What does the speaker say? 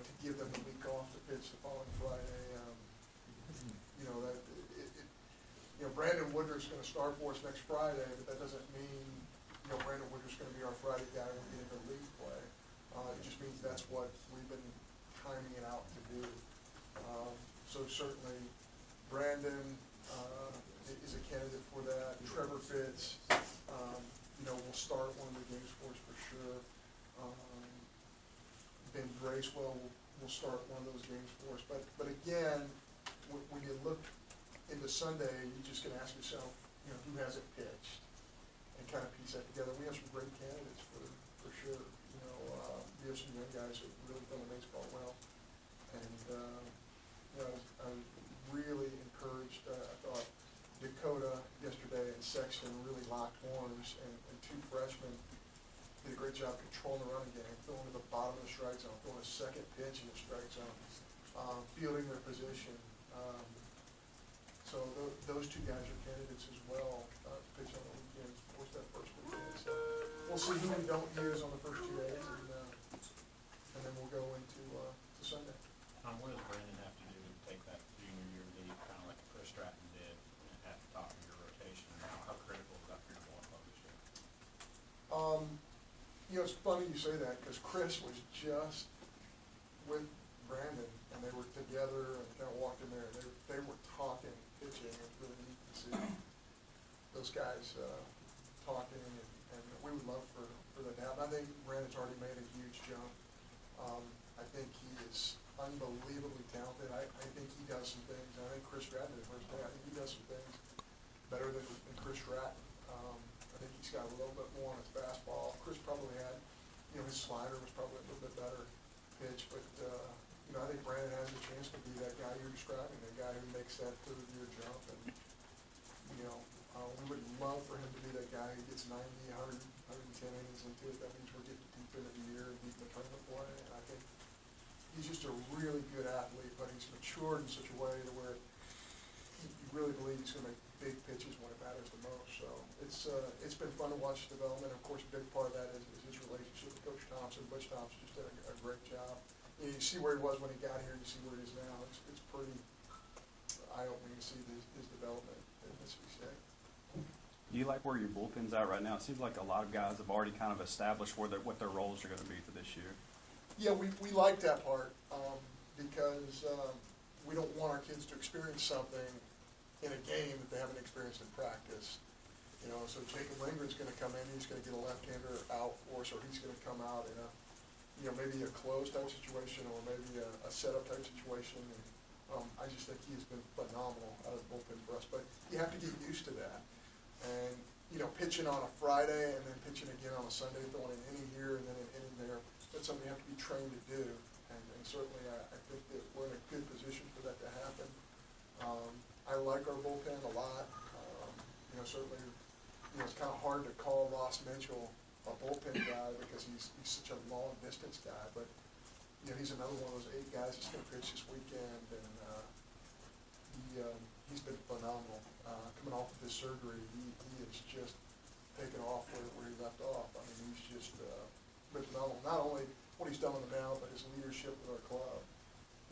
to give them the week off to pitch the following Friday. Brandon Woodruff's going to start for us next Friday, but that doesn't mean, Brandon Woodruff's going to be our Friday guy when we get into league play. It just means that's what we've been timing it out to do. So certainly, Brandon is a candidate for that. Trevor Fitz, will start one of the games for us for sure. Ben Bracewell will start one of those games for us. But again, when you look into Sunday, you're just going to ask yourself, who hasn't pitched, and kind of piece that together. We have some great candidates for sure. We have some young guys that really play the baseball well, and I was really encouraged. I thought Dakota yesterday and Sexton really locked horns, and two freshmen did a great job controlling the running game, throwing to the bottom of the strike zone, throwing a second pitch in the strike zone, fielding their position. So those two guys are candidates as well to pitch on the weekends, of course, that first weekend. So we'll see who we don't use on the first 2 days, and then we'll go into to Sunday. What does Brandon have to do to take that junior year lead, kind of like Chris Stratton did at the top of your rotation? How critical is that for your ball club this year? It's funny you say that because Chris was just with Brandon, and they were together and kind of walked in there, and they were talking pitching. It was really neat to see those guys talking, and we would love for that to happen. I think Brandon's already made a huge jump. I think he is unbelievably talented. I think he does some things. I think Chris Stratton did the first day. I think he does some things better than Chris Stratton. I think he's got a little bit more on his fastball. Chris probably had, his slider was probably a little bit better pitch, but I think Brandon has a chance to be that guy you're describing, that guy who makes that third-year jump. And, we would love for him to be that guy who gets 90, 100, 110 innings into it. That means we're getting deep into the year and deep in the tournament play. And I think he's just a really good athlete, but he's matured in such a way to where you really believe he's going to make big pitches when it matters the most. So it's been fun to watch his development. Of course, a big part of that is his relationship with Coach Thompson. Butch Thompson just did a great job. You see where he was when he got here, you see where he is now. It's pretty eye-opening to see his development in Mississippi State. Do you like where your bullpen's at right now? It seems like a lot of guys have already kind of established what their roles are going to be for this year. Yeah, we like that part because we don't want our kids to experience something in a game that they haven't experienced in practice. So Jacob Lindgren's going to come in, he's going to get a left-hander out for us, or he's going to come out in a maybe a closed type situation or maybe a setup type situation. And I just think he has been phenomenal out of the bullpen for us. But you have to get used to that. And, pitching on a Friday and then pitching again on a Sunday, throwing an inning here and then an inning there, that's something you have to be trained to do. And certainly I think that we're in a good position for that to happen. I like our bullpen a lot. Certainly, it's kind of hard to call Ross Mitchell a bullpen guy because he's such a long distance guy, but he's another one of those 8 guys that's going to pitch this weekend, and he's been phenomenal. Coming off of his surgery, he has just taken off where he left off. I mean, he's just been phenomenal. Not only what he's done on the mound, but his leadership with our club.